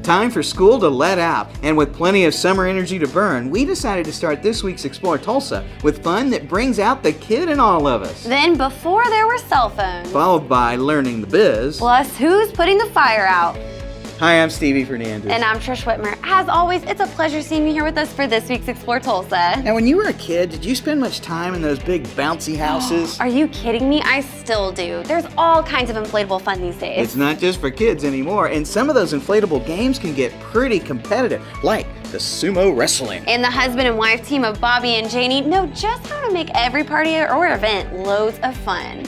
Time for school to let out, and with plenty of summer energy to burn, we decided to start this week's Explore Tulsa with fun that brings out the kid in all of us. Then before there were cell phones. Followed by learning the biz. Plus, who's putting the fire out? Hi, I'm Stevie Fernandez. And I'm Trish Whitmer. As always, it's a pleasure seeing you here with us for this week's Explore Tulsa. Now, when you were a kid, did you spend much time in those big bouncy houses? Are you kidding me? I still do. There's all kinds of inflatable fun these days. It's not just for kids anymore, and some of those inflatable games can get pretty competitive, like the sumo wrestling. And the husband and wife team of Bobby and Janie know just how to make every party or event loads of fun.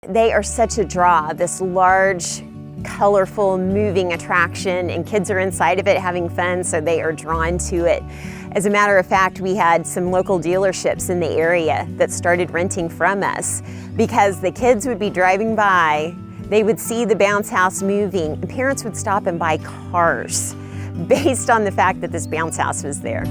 They are such a draw, this large, colorful, moving attraction, and kids are inside of it having fun, so they are drawn to it. As a matter of fact, we had some local dealerships in the area that started renting from us because the kids would be driving by, they would see the bounce house moving, and parents would stop and buy cars based on the fact that this bounce house was there.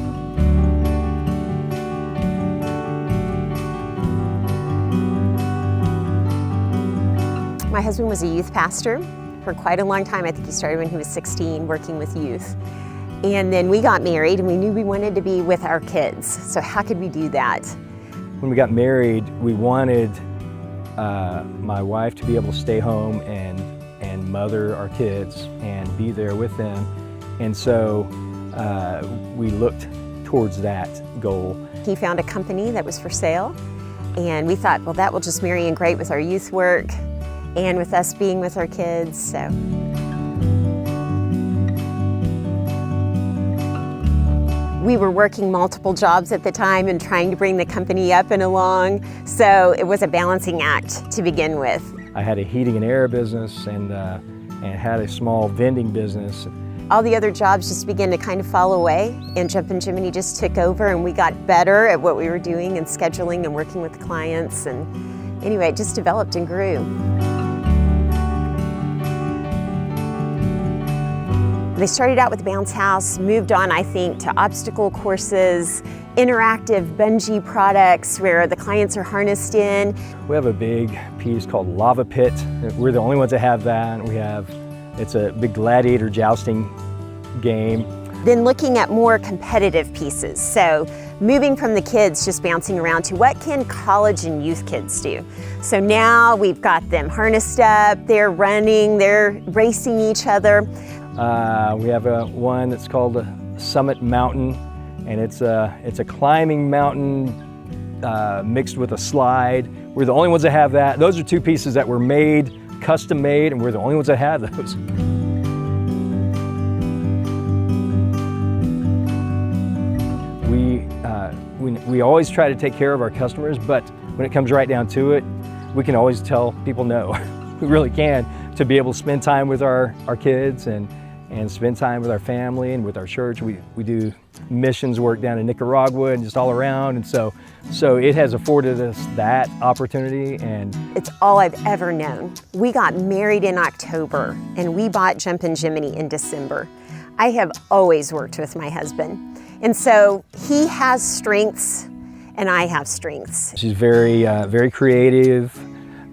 My husband was a youth pastor for quite a long time. I think he started when he was 16 working with youth. And then we got married and we knew we wanted to be with our kids. So how could we do that? When we got married, we wanted my wife to be able to stay home and mother our kids and be there with them. And so we looked towards that goal. He found a company that was for sale and we thought, well, that will just marry in great with our youth work and with us being with our kids, so. We were working multiple jobs at the time and trying to bring the company up and along, so it was a balancing act to begin with. I had a heating and air business and had a small vending business. All the other jobs just began to kind of fall away, and Jumpin Jiminy just took over, and we got better at what we were doing and scheduling and working with clients, and anyway, it just developed and grew. They started out with the bounce house, moved on, I think, to obstacle courses, interactive bungee products where the clients are harnessed in. We have a big piece called Lava Pit. We're the only ones that have that. It's a big gladiator jousting game. Then looking at more competitive pieces. So moving from the kids just bouncing around to what can college and youth kids do? So now we've got them harnessed up, they're running, they're racing each other. We have one that's called Summit Mountain, and it's a climbing mountain mixed with a slide. We're the only ones that have that. Those are two pieces that were made, custom made, and we're the only ones that have those. We always try to take care of our customers, but when it comes right down to it, we can always tell people no. We really can, to be able to spend time with our kids and spend time with our family and with our church. We do missions work down in Nicaragua and just all around, and so it has afforded us that opportunity. And it's all I've ever known. We got married in October and we bought Jumpin Jiminy in December. I have always worked with my husband, and so he has strengths and I have strengths. She's very creative,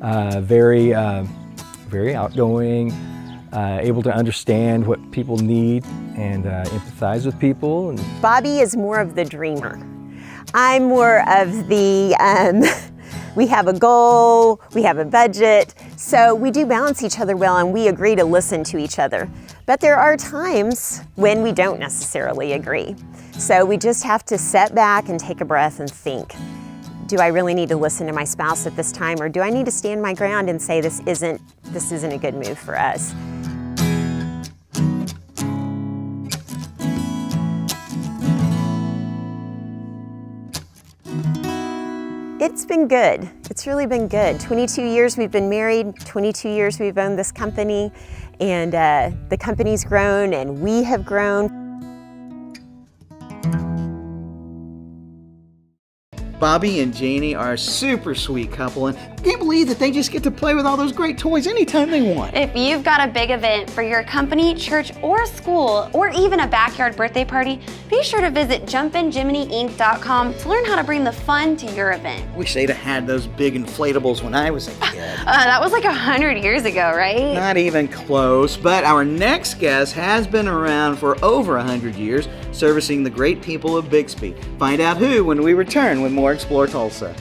very outgoing, able to understand what people need and empathize with people. And Bobby is more of the dreamer. I'm more of the, we have a goal, we have a budget, so we do balance each other well and we agree to listen to each other. But there are times when we don't necessarily agree. So we just have to sit back and take a breath and think, do I really need to listen to my spouse at this time, or do I need to stand my ground and say this isn't a good move for us? It's been good. It's really been good. 22 years we've been married, 22 years we've owned this company, and the company's grown and we have grown. Bobby and Janie are a super sweet couple, and can't believe that they just get to play with all those great toys anytime they want. If you've got a big event for your company, church, or school, or even a backyard birthday party, be sure to visit JumpinJiminyInc.com to learn how to bring the fun to your event. Wish they'd have had those big inflatables when I was a kid. That was like 100 years ago, right? Not even close, but our next guest has been around for over 100 years, servicing the great people of Bixby. Find out who when we return with more Explore Tulsa.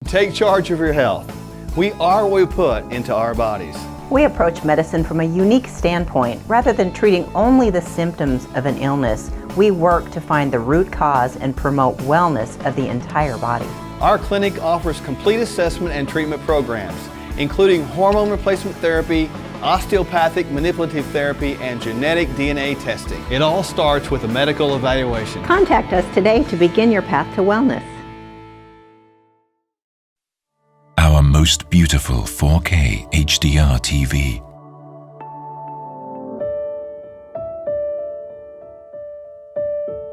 Take charge of your health. We are what we put into our bodies. We approach medicine from a unique standpoint. Rather than treating only the symptoms of an illness, we work to find the root cause and promote wellness of the entire body. Our clinic offers complete assessment and treatment programs, including hormone replacement therapy, osteopathic manipulative therapy, and genetic DNA testing. It all starts with a medical evaluation. Contact us today to begin your path to wellness. Our most beautiful 4K HDR TV.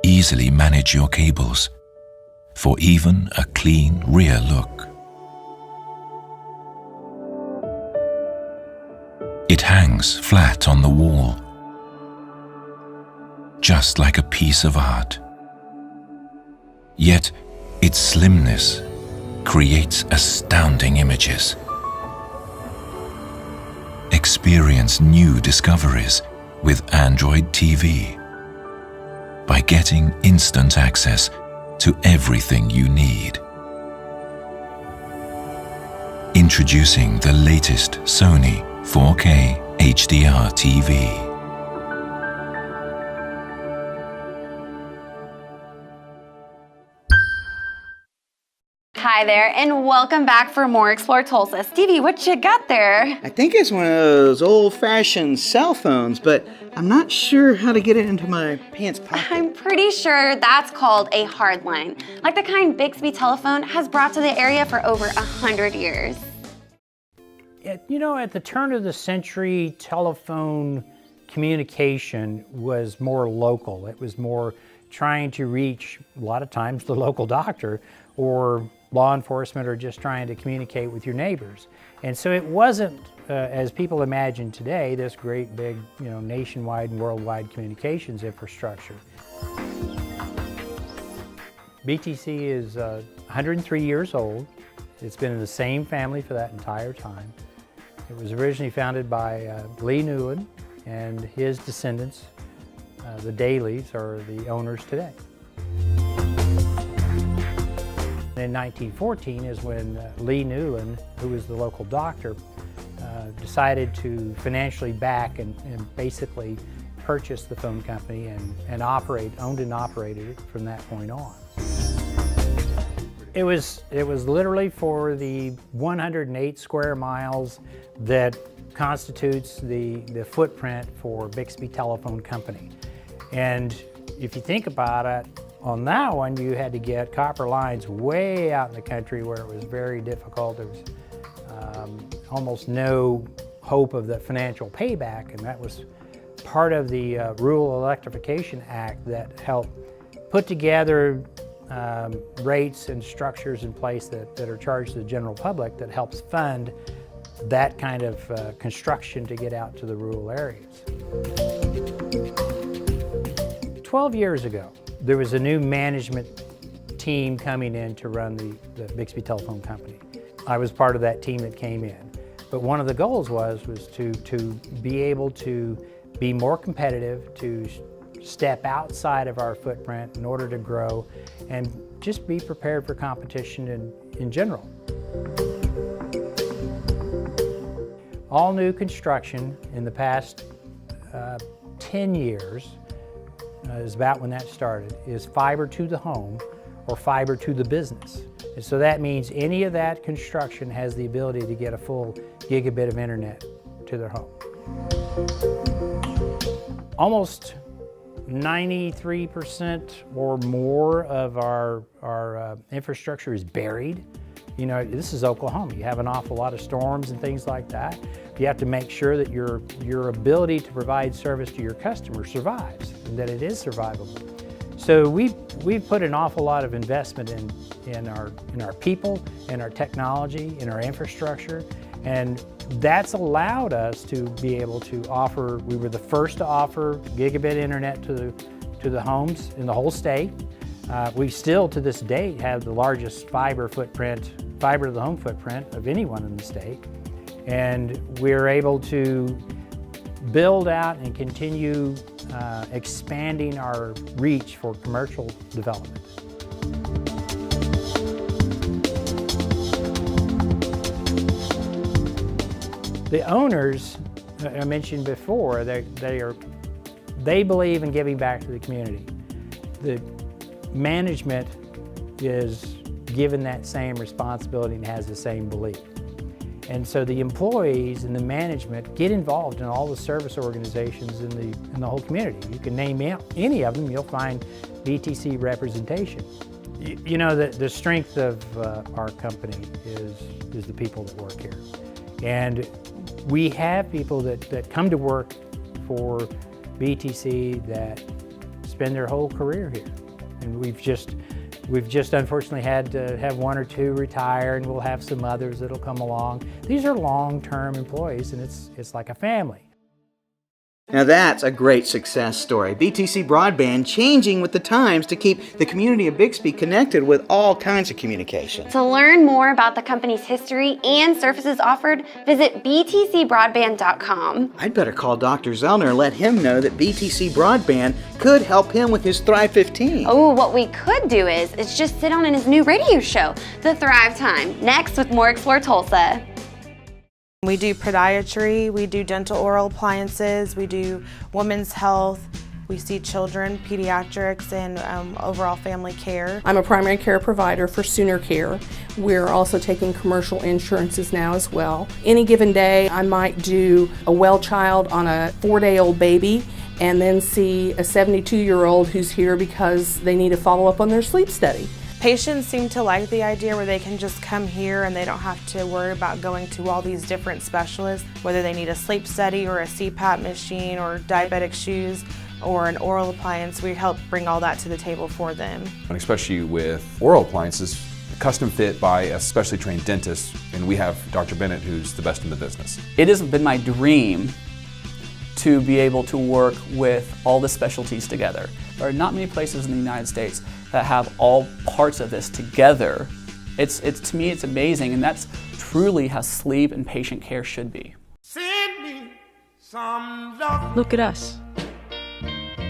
Easily manage your cables for even a clean rear look. It hangs flat on the wall, just like a piece of art. Yet its slimness creates astounding images. Experience new discoveries with Android TV by getting instant access to everything you need. Introducing the latest Sony 4K HDR TV. Hi there, and welcome back for more Explore Tulsa. Stevie, what you got there? I think it's one of those old-fashioned cell phones, but I'm not sure how to get it into my pants pocket. I'm pretty sure that's called a hard line, like the kind Bixby Telephone has brought to the area for over 100 years. You know, at the turn of the century, telephone communication was more local. It was more trying to reach, a lot of times, the local doctor or law enforcement, or just trying to communicate with your neighbors. And so it wasn't, as people imagine today, this great big, nationwide and worldwide communications infrastructure. BTC is 103 years old. It's been in the same family for that entire time. It was originally founded by Lee Newland and his descendants. The Dailies are the owners today. In 1914 is when Lee Newland, who was the local doctor, decided to financially back and basically purchase the phone company and owned and operated it from that point on. It was literally for the 108 square miles that constitutes the footprint for Bixby Telephone Company. And if you think about it, on that one, you had to get copper lines way out in the country where it was very difficult. There was almost no hope of the financial payback, and that was part of the Rural Electrification Act that helped put together rates and structures in place that are charged to the general public that helps fund that kind of construction to get out to the rural areas. 12 years ago, there was a new management team coming in to run the Bixby Telephone Company. I was part of that team that came in. But one of the goals was to be able to be more competitive, to step outside of our footprint in order to grow and just be prepared for competition in general. All new construction in the past 10 years is about when that started, is fiber to the home or fiber to the business. And so that means any of that construction has the ability to get a full gigabit of internet to their home. Almost 93% or more of our infrastructure is buried. You know, this is Oklahoma. You have an awful lot of storms and things like that. You have to make sure that your ability to provide service to your customer survives and that it is survivable. So we've put an awful lot of investment in our people, in our technology, in our infrastructure, and that's allowed us to be able to offer. We were the first to offer gigabit internet to the homes in the whole state. We still, to this date, have the largest fiber to the home footprint of anyone in the state. And we're able to build out and continue expanding our reach for commercial development. The owners, I mentioned before, they believe in giving back to the community. The management is given that same responsibility and has the same belief. And so the employees and the management get involved in all the service organizations in the whole community. You can name any of them, you'll find BTC representation. You know, the strength of our company is the people that work here. And we have people that come to work for BTC that spend their whole career here. And we've just unfortunately had to have one or two retire, and we'll have some others that'll come along. These are long-term employees, and it's like a family. Now that's a great success story. BTC Broadband changing with the times to keep the community of Bixby connected with all kinds of communication. To learn more about the company's history and services offered, visit btcbroadband.com. I'd better call Dr. Zellner and let him know that BTC Broadband could help him with his Thrive 15. Oh, what we could do is just sit on in his new radio show, The Thrive Time, next with more Explore Tulsa. We do podiatry, we do dental oral appliances, we do women's health, we see children, pediatrics, and overall family care. I'm a primary care provider for Sooner Care. We're also taking commercial insurances now as well. Any given day, I might do a well child on a 4-day-old baby and then see a 72-year-old who's here because they need to follow up on their sleep study. Patients seem to like the idea where they can just come here and they don't have to worry about going to all these different specialists, whether they need a sleep study or a CPAP machine or diabetic shoes or an oral appliance. We help bring all that to the table for them. And especially with oral appliances, custom fit by a specially trained dentist, and we have Dr. Bennett, who's the best in the business. It has been my dream to be able to work with all the specialties together. There are not many places in the United States that have all parts of this together. To me, it's amazing, and that's truly how sleep and patient care should be. Look at us.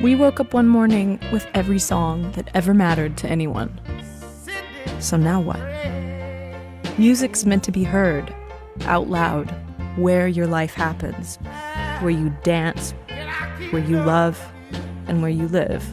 We woke up one morning with every song that ever mattered to anyone. So now what? Music's meant to be heard, out loud, where your life happens, where you dance, where you love, and where you live.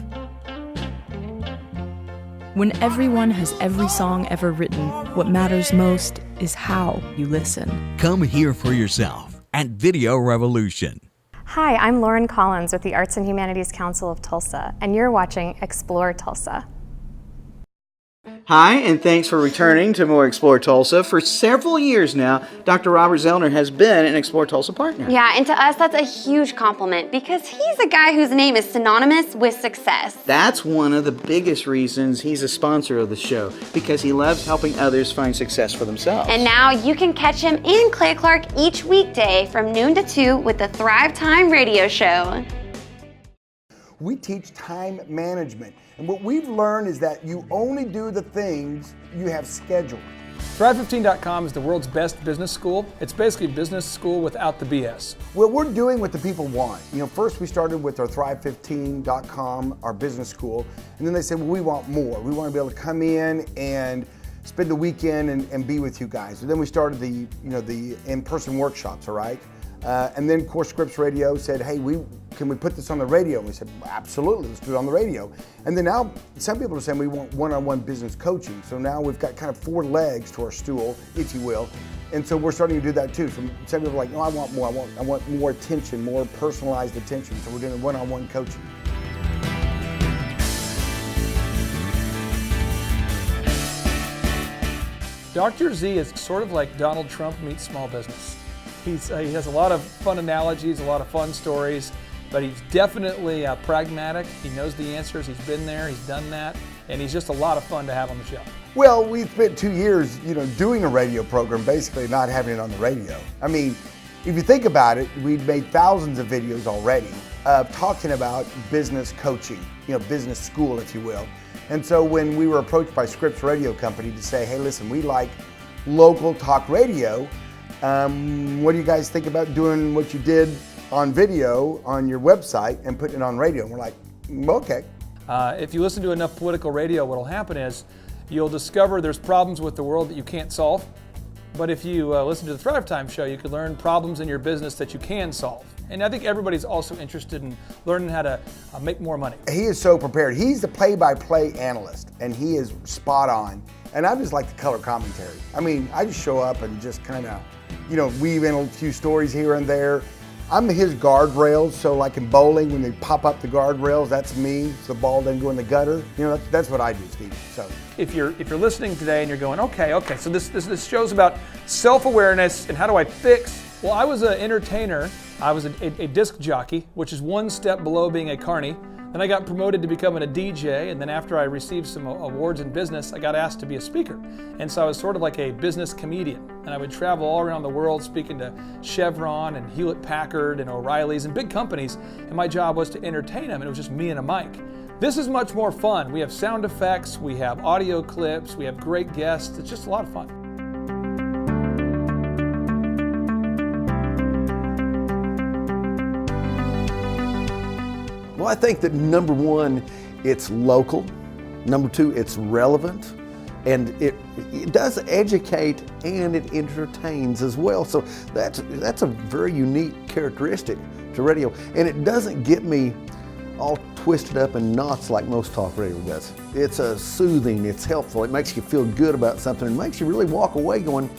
When everyone has every song ever written, what matters most is how you listen. Come hear for yourself at Video Revolution. Hi, I'm Lauren Collins with the Arts and Humanities Council of Tulsa, and you're watching Explore Tulsa. Hi, and thanks for returning to more Explore Tulsa. For several years now, Dr. Robert Zellner has been an Explore Tulsa partner. Yeah, and to us, that's a huge compliment because he's a guy whose name is synonymous with success. That's one of the biggest reasons he's a sponsor of the show, because he loves helping others find success for themselves. And now you can catch him and Clay Clark each weekday from noon to 2 with the Thrive Time radio show. We teach time management. And what we've learned is that you only do the things you have scheduled. Thrive15.com is the world's best business school. It's basically business school without the BS. Well, we're doing what the people want. You know, first we started with our Thrive15.com, our business school, and then they said, well, we want more. We want to be able to come in and spend the weekend and be with you guys. And then we started the in-person workshops, all right? And then Core Scripts Radio said, hey, can we put this on the radio? And we said, absolutely, let's do it on the radio. And then now some people are saying we want one-on-one business coaching. So now we've got kind of 4 legs to our stool, if you will. And so we're starting to do that too. So some people are like, no, I want more. I want more attention, more personalized attention. So we're doing one-on-one coaching. Dr. Z is sort of like Donald Trump meets small business. He has a lot of fun analogies, a lot of fun stories, but he's definitely pragmatic. He knows the answers. He's been there. He's done that. And he's just a lot of fun to have on the show. Well, we spent 2 years, doing a radio program, basically not having it on the radio. I mean, if you think about it, we've made thousands of videos already talking about business coaching, business school, if you will. And so when we were approached by Scripps Radio Company to say, hey, listen, we like local talk radio. What do you guys think about doing what you did on video on your website and putting it on radio? And we're like, okay. If you listen to enough political radio, what'll happen is you'll discover there's problems with the world that you can't solve. But if you listen to the Thrive Time show, you could learn problems in your business that you can solve. And I think everybody's also interested in learning how to make more money. He is so prepared. He's the play-by-play analyst, and he is spot on. And I just like the color commentary. I mean, I just show up and just kind of, weave in a few stories here and there. I'm his guardrails, so like in bowling, when they pop up the guardrails, that's me. So the ball doesn't go in the gutter. That's what I do, Steve. So if you're listening today and you're going, okay, so this show's about self-awareness and how do I fix? Well, I was an entertainer. I was a disc jockey, which is one step below being a carny. Then I got promoted to becoming a DJ, and then after I received some awards in business, I got asked to be a speaker. And so I was sort of like a business comedian, and I would travel all around the world speaking to Chevron and Hewlett-Packard and O'Reilly's and big companies, and my job was to entertain them, and it was just me and a mic. This is much more fun. We have sound effects, we have audio clips, we have great guests. It's just a lot of fun. Well, I think that number one, it's local. Number two, it's relevant. And it does educate and it entertains as well. So that's a very unique characteristic to radio. And it doesn't get me all twisted up in knots like most talk radio does. It's soothing, it's helpful, it makes you feel good about something. It makes you really walk away going,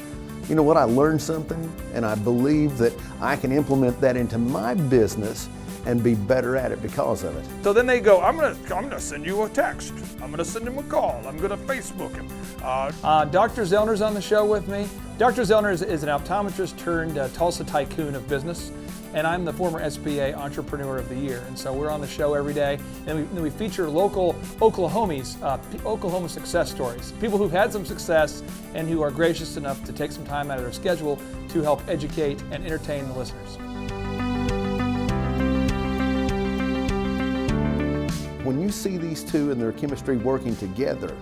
you know what, I learned something and I believe that I can implement that into my business and be better at it because of it. So then they go, I'm gonna send you a text. I'm gonna send him a call. I'm gonna Facebook him. Dr. Zellner's on the show with me. Dr. Zellner is an optometrist turned Tulsa tycoon of business, and I'm the former SBA Entrepreneur of the Year. And so we're on the show every day, and we feature local Oklahomies, Oklahoma success stories, people who've had some success and who are gracious enough to take some time out of their schedule to help educate and entertain the listeners. When you see these two and their chemistry working together,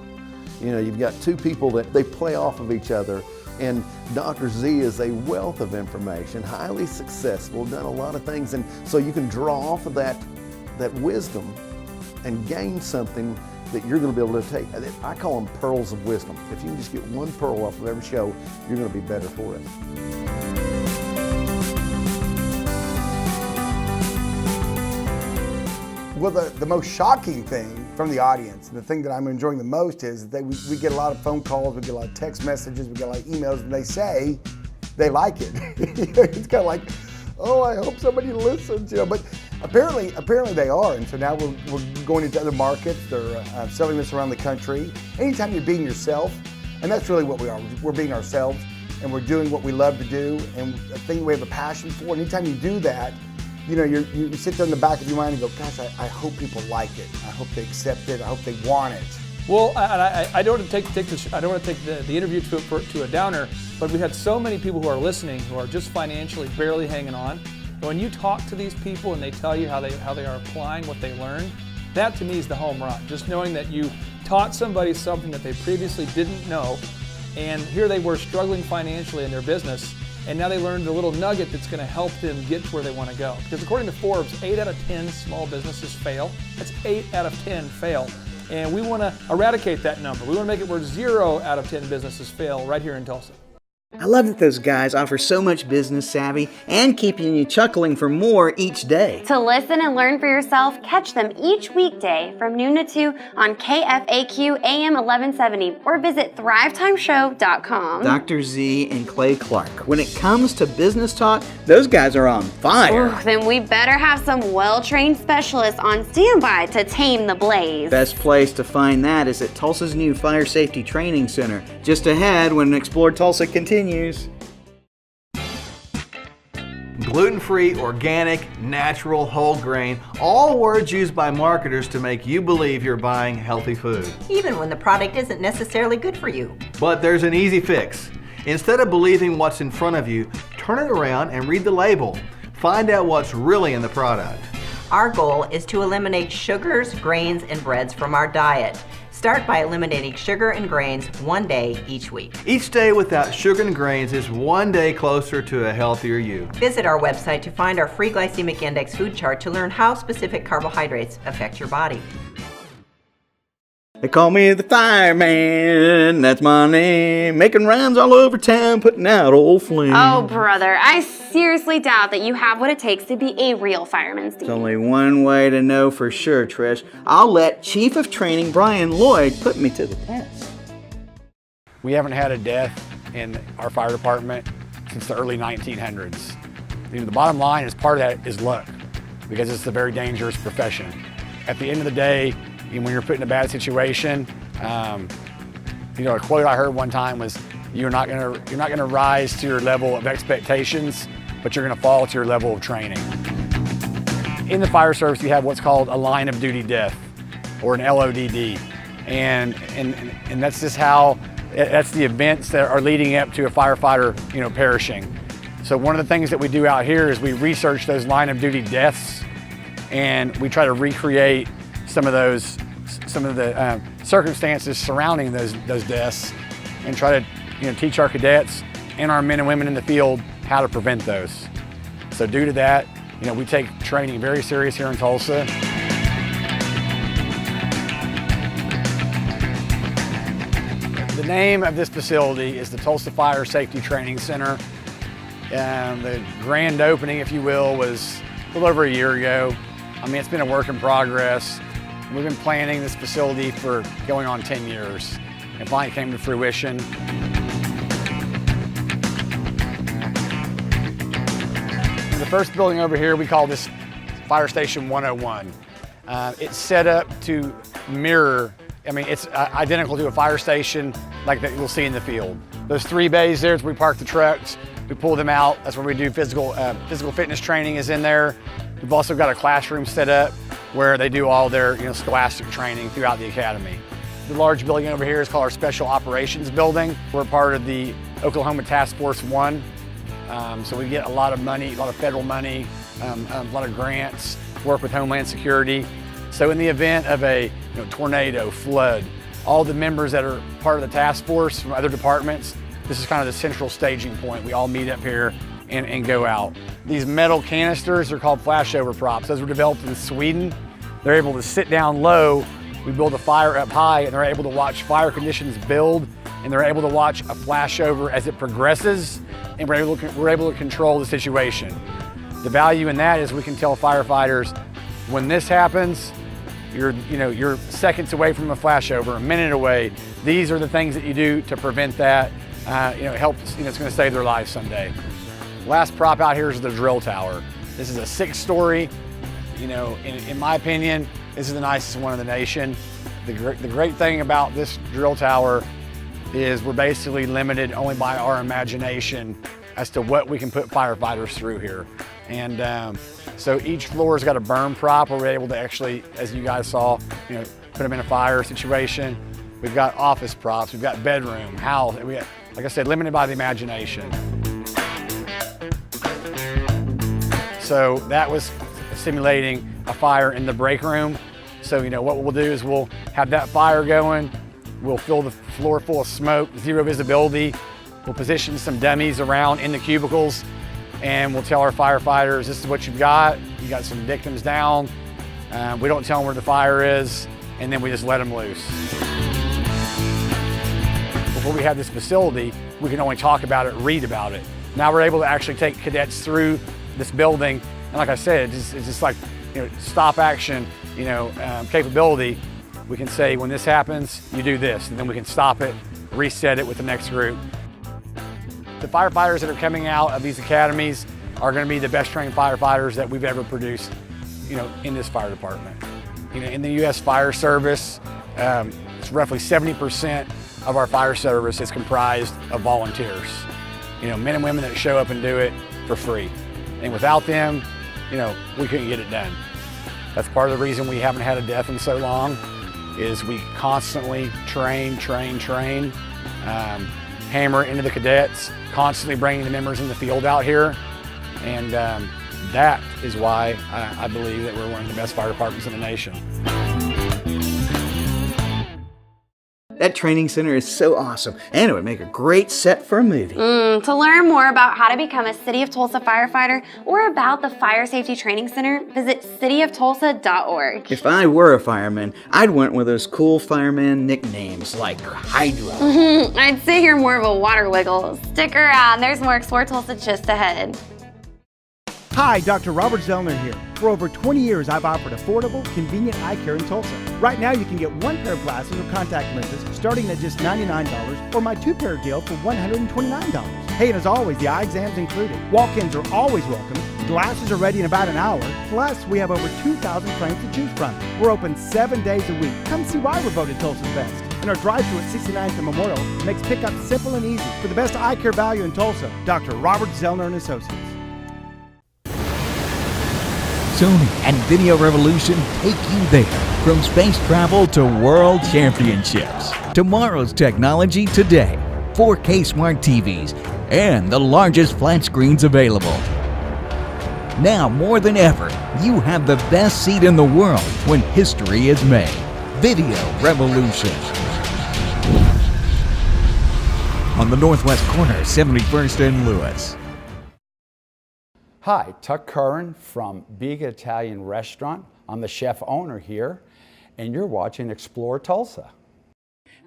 you've got two people that they play off of each other, and Dr. Z is a wealth of information, highly successful, done a lot of things, and so you can draw off of that wisdom and gain something that you're going to be able to take. I call them pearls of wisdom. If you can just get one pearl off of every show, you're going to be better for it. Well, the most shocking thing from the audience, and the thing that I'm enjoying the most is that we get a lot of phone calls, we get a lot of text messages, we get a lot of emails, and they say they like it. It's kind of like, oh, I hope somebody listens, but apparently they are, and so now we're going into other markets. They're selling this around the country. Anytime you're being yourself, and that's really what we are. We're being ourselves, and we're doing what we love to do, and a thing we have a passion for. And anytime you do that, you sit there in the back of your mind and go, gosh, I hope people like it. I hope they accept it. I hope they want it. Well, I don't want to take the interview to a downer, but we had so many people who are listening who are just financially barely hanging on. And when you talk to these people and they tell you how they are applying what they learned, that to me is the home run. Just knowing that you taught somebody something that they previously didn't know, and here they were struggling financially in their business, and now they learned a little nugget that's going to help them get to where they want to go. Because according to Forbes, 8 out of 10 small businesses fail. That's 8 out of 10 fail. And we want to eradicate that number. We want to make it where 0 out of 10 businesses fail right here in Tulsa. I love that those guys offer so much business savvy and keeping you chuckling for more each day. To listen and learn for yourself, catch them each weekday from noon to 2 on KFAQ AM 1170 or visit thrivetimeshow.com. Dr. Z and Clay Clark. When it comes to business talk, those guys are on fire. Ooh, then we better have some well-trained specialists on standby to tame the blaze. Best place to find that is at Tulsa's new Fire Safety Training Center, just ahead when Explore Tulsa continues. Gluten-free, organic, natural, whole grain, all words used by marketers to make you believe you're buying healthy food. Even when the product isn't necessarily good for you. But there's an easy fix. Instead of believing what's in front of you, turn it around and read the label. Find out what's really in the product. Our goal is to eliminate sugars, grains, and breads from our diet. Start by eliminating sugar and grains one day each week. Each day without sugar and grains is one day closer to a healthier you. Visit our website to find our free glycemic index food chart to learn how specific carbohydrates affect your body. They call me the fireman, that's my name. Making rounds all over town, putting out old flames. Oh, brother, I seriously doubt that you have what it takes to be a real fireman, Steve. There's only one way to know for sure, Trish. I'll let Chief of Training Brian Lloyd put me to the test. We haven't had a death in our fire department since the early 1900s. You know, the bottom line is part of that is luck, because it's a very dangerous profession. At the end of the day, when you're put in a bad situation, you know, a quote I heard one time was, you're not gonna rise to your level of expectations, but you're gonna fall to your level of training. In the fire service, you have what's called a line of duty death, or an LODD, and that's just how, that's the events that are leading up to a firefighter, you know, perishing. So one of the things that we do out here is we research those line of duty deaths, and we try to recreate some of the circumstances surrounding those deaths, and try to, you know, teach our cadets and our men and women in the field how to prevent those. So due to that, you know, we take training very serious here in Tulsa. The name of this facility is the Tulsa Fire Safety Training Center. The grand opening, if you will, was a little over a year ago. I mean, it's been a work in progress. We've been planning this facility for going on 10 years. It finally came to fruition. The first building over here, we call this Fire Station 101. It's set up to mirror, I mean, it's identical to a fire station like that you'll see in the field. Those 3 bays there is where we park the trucks. We pull them out. That's where we do physical fitness training is in there. We've also got a classroom set up where they do all their, you know, scholastic training throughout the academy. The large building over here is called our Special Operations Building. We're part of the Oklahoma Task Force 1. So we get a lot of money, a lot of federal money, a lot of grants, work with Homeland Security. So in the event of a tornado, flood, all the members that are part of the task force from other departments, this is kind of the central staging point. We all meet up here and go out. These metal canisters are called flashover props. Those were developed in Sweden. They're able to sit down low. We build a fire up high, and they're able to watch fire conditions build, and they're able to watch a flashover as it progresses, and we're able to control the situation. The value in that is we can tell firefighters, when this happens, you're seconds away from a flashover, a minute away. These are the things that you do to prevent that. It helps, it's going to save their lives someday. Last prop out here is the drill tower. This is a 6-story. In my opinion, this is the nicest one in the nation. The great thing about this drill tower is we're basically limited only by our imagination as to what we can put firefighters through here. And so each floor's got a burn prop where we're able to actually, as you guys saw, put them in a fire situation. We've got office props, we've got bedroom, house. We got, like I said, limited by the imagination. So that was simulating a fire in the break room. So what we'll do is we'll have that fire going, we'll fill the floor full of smoke, zero visibility, we'll position some dummies around in the cubicles, and we'll tell our firefighters, this is what you've got. You got some victims down. We don't tell them where the fire is, and then we just let them loose. Before we had this facility, we can only talk about it, read about it. Now we're able to actually take cadets through this building, and like I said, it's just like stop action, capability. We can say, when this happens, you do this, and then we can stop it, reset it with the next group. The firefighters that are coming out of these academies are going to be the best trained firefighters that we've ever produced, in this fire department. In the U.S. Fire Service, it's roughly 70% of our fire service is comprised of volunteers. Men and women that show up and do it for free. And without them, we couldn't get it done. That's part of the reason we haven't had a death in so long, is we constantly train, hammer into the cadets, constantly bringing the members in the field out here. And that is why I believe that we're one of the best fire departments in the nation. That training center is so awesome, and it would make a great set for a movie. To learn more about how to become a City of Tulsa firefighter or about the Fire Safety Training Center, visit cityoftulsa.org. If I were a fireman, I'd want one of those cool fireman nicknames like Hydro. I'd say you're more of a water wiggle. Stick around, there's more Explore Tulsa just ahead. Hi, Dr. Robert Zellner here. For over 20 years, I've offered affordable, convenient eye care in Tulsa. Right now, you can get one pair of glasses or contact lenses starting at just $99 or my two-pair deal for $129. Hey, and as always, the eye exam's included. Walk-ins are always welcome. Glasses are ready in about an hour. Plus, we have over 2,000 frames to choose from. We're open 7 days a week. Come see why we're voted Tulsa's best. And our drive-thru at 69th and Memorial makes pickup simple and easy. For the best eye care value in Tulsa, Dr. Robert Zellner and Associates. Sony and Video Revolution take you there. From space travel to world championships. Tomorrow's technology today. 4K smart TVs and the largest flat screens available. Now more than ever, you have the best seat in the world when history is made. Video Revolution. On the northwest corner, 71st and Lewis. Hi, Tuck Curran from Big Italian Restaurant. I'm the chef owner here, and you're watching Explore Tulsa.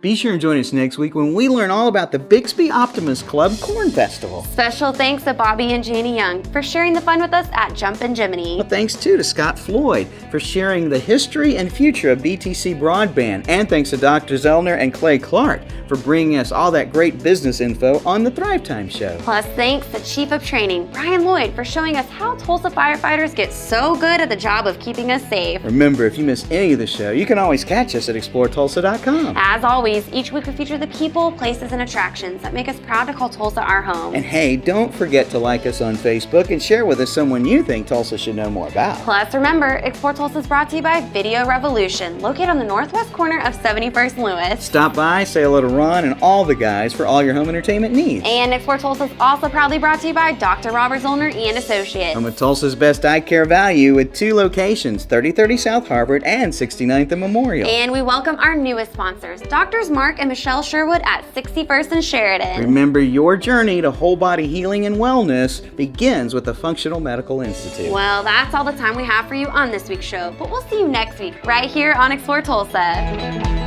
Be sure and join us next week when we learn all about the Bixby Optimist Club Corn Festival. Special thanks to Bobby and Janie Young for sharing the fun with us at Jumpin Jiminy. Well, thanks too to Scott Floyd for sharing the history and future of BTC Broadband. And thanks to Dr. Zellner and Clay Clark for bringing us all that great business info on the Thrive Time Show. Plus thanks to Chief of Training, Brian Lloyd, for showing us how Tulsa firefighters get so good at the job of keeping us safe. Remember, if you miss any of the show, you can always catch us at ExploreTulsa.com. As always, each week we feature the people, places, and attractions that make us proud to call Tulsa our home. And hey, don't forget to like us on Facebook and share with us someone you think Tulsa should know more about. Plus, remember, Explore Tulsa is brought to you by Video Revolution, located on the northwest corner of 71st and Lewis. Stop by, say hello to Ron and all the guys for all your home entertainment needs. And Explore Tulsa is also proudly brought to you by Dr. Robert Zollner and Associates. Home of Tulsa's best eye care value with 2 locations, 3030 South Harvard and 69th and Memorial. And we welcome our newest sponsors, Drs. Mark and Michelle Sherwood at 61st and Sheridan. Remember, your journey to whole body healing and wellness begins with the Functional Medical Institute. Well, that's all the time we have for you on this week's show, but we'll see you next week right here on Explore Tulsa.